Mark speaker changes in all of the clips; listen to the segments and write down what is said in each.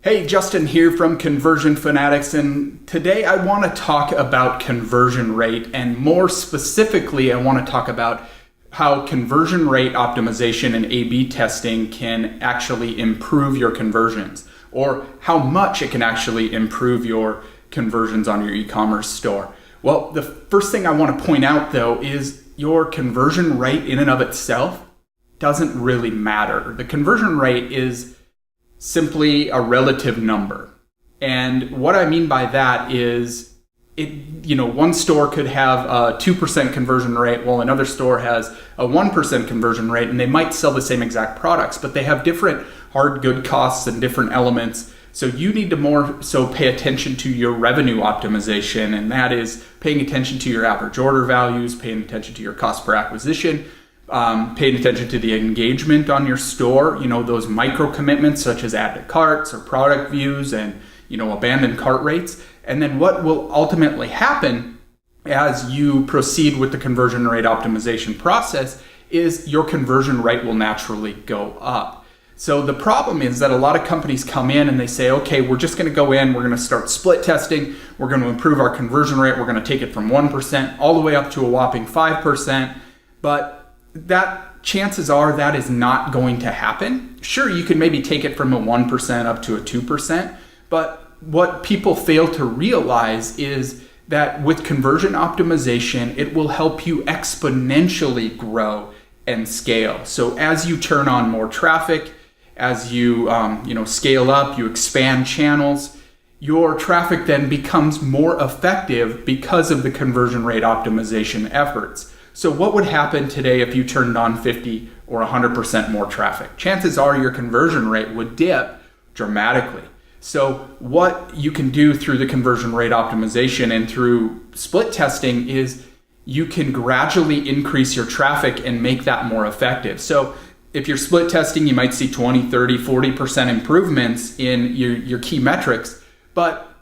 Speaker 1: Hey, Justin here from Conversion Fanatics, and today I want to talk about conversion rate, and more specifically, I want to talk about how conversion rate optimization and A/B testing can actually improve your conversions, or how much it can actually improve your conversions on your e-commerce store. Well, the first thing I want to point out though is your conversion rate in and of itself doesn't really matter. The conversion rate is simply a relative number. And what I mean by that is one store could have a 2% conversion rate while another store has a 1% conversion rate, and they might sell the same exact products, but they have different hard good costs and different elements. So you need to more so pay attention to your revenue optimization, and that is paying attention to your average order values, paying attention to your cost per acquisition, paying attention to the engagement on your store, those micro commitments such as add to carts or product views and, abandoned cart rates. And then what will ultimately happen as you proceed with the conversion rate optimization process is your conversion rate will naturally go up. So the problem is that a lot of companies come in and they say, okay, we're just going to go in, we're going to start split testing, we're going to improve our conversion rate, we're going to take it from 1% all the way up to a whopping 5%. But that chances are that is not going to happen. Sure, you can maybe take it from a 1% up to a 2%, but what people fail to realize is that with conversion optimization, it will help you exponentially grow and scale. So as you turn on more traffic, as you scale up, you expand channels, your traffic then becomes more effective because of the conversion rate optimization efforts. So what would happen today if you turned on 50 or 100% more traffic? Chances are your conversion rate would dip dramatically. So what you can do through the conversion rate optimization and through split testing is you can gradually increase your traffic and make that more effective. So if you're split testing, you might see 20, 30, 40% improvements in your key metrics, but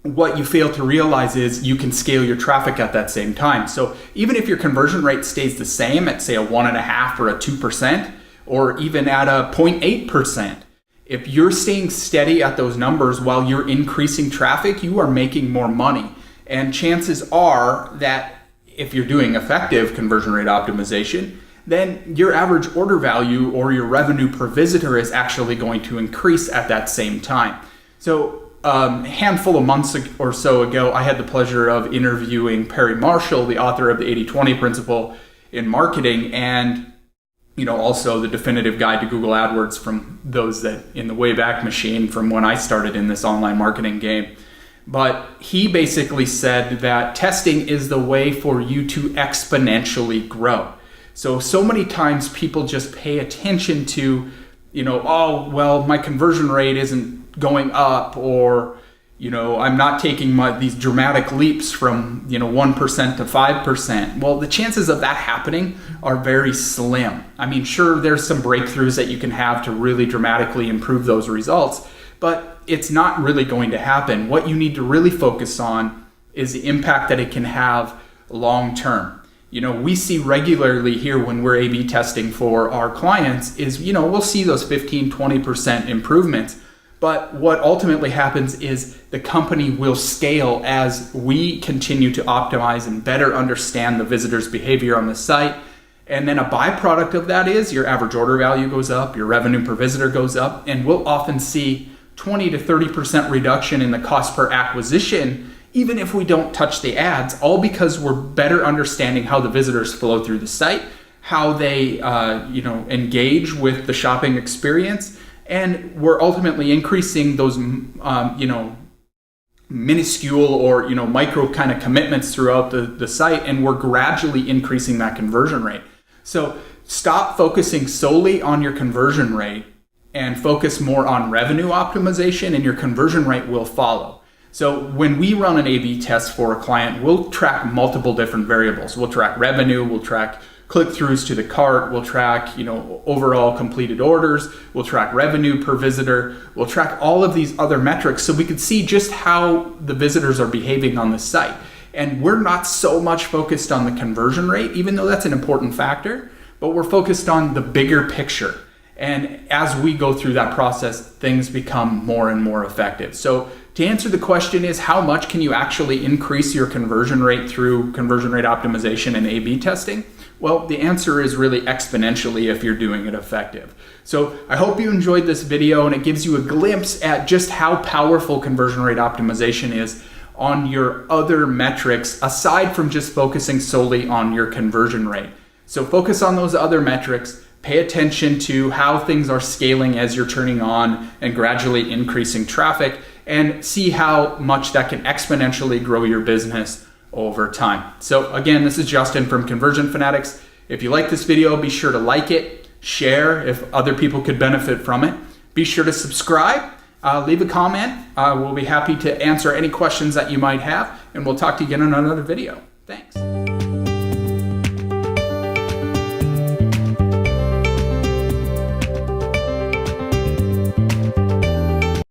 Speaker 1: what you fail to realize is you can scale your traffic at that same time. So even if your conversion rate stays the same at say a 1.5 or a 2%, or even at a 0.8%, if you're staying steady at those numbers while you're increasing traffic, you are making more money. And chances are that if you're doing effective conversion rate optimization, then your average order value or your revenue per visitor is actually going to increase at that same time. So a handful of months or so ago, I had the pleasure of interviewing Perry Marshall, the author of the 80/20 principle in marketing, and also the definitive guide to Google AdWords from those that in the Wayback Machine from when I started in this online marketing game. But he basically said that testing is the way for you to exponentially grow. So many times people just pay attention to, my conversion rate isn't going up, or I'm not taking these dramatic leaps from 1% to 5%. Well, the chances of that happening are very slim. I mean, sure, there's some breakthroughs that you can have to really dramatically improve those results, but it's not really going to happen. What you need to really focus on is the impact that it can have long term. We see regularly here when we're A/B testing for our clients is, we'll see those 15, 20% improvements. But what ultimately happens is the company will scale as we continue to optimize and better understand the visitor's behavior on the site. And then a byproduct of that is your average order value goes up, your revenue per visitor goes up, and we'll often see 20 to 30% reduction in the cost per acquisition, even if we don't touch the ads, all because we're better understanding how the visitors flow through the site, how they engage with the shopping experience. And we're ultimately increasing those, minuscule or, micro kind of commitments throughout the site, and we're gradually increasing that conversion rate. So stop focusing solely on your conversion rate and focus more on revenue optimization, and your conversion rate will follow. So when we run an A/B test for a client, we'll track multiple different variables. We'll track revenue, we'll track click-throughs to the cart, we'll track, overall completed orders, we'll track revenue per visitor, we'll track all of these other metrics so we can see just how the visitors are behaving on the site. And we're not so much focused on the conversion rate, even though that's an important factor, but we're focused on the bigger picture. And as we go through that process, things become more and more effective. So to answer the question is, how much can you actually increase your conversion rate through conversion rate optimization and A/B testing? Well, the answer is really exponentially if you're doing it effective. So I hope you enjoyed this video, and it gives you a glimpse at just how powerful conversion rate optimization is on your other metrics, aside from just focusing solely on your conversion rate. So focus on those other metrics, pay attention to how things are scaling as you're turning on and gradually increasing traffic, and see how much that can exponentially grow your business over time. So again, this is Justin from Conversion Fanatics. If you like this video, be sure to like it, share if other people could benefit from it. Be sure to subscribe, leave a comment. We'll be happy to answer any questions that you might have, and we'll talk to you again in another video. Thanks.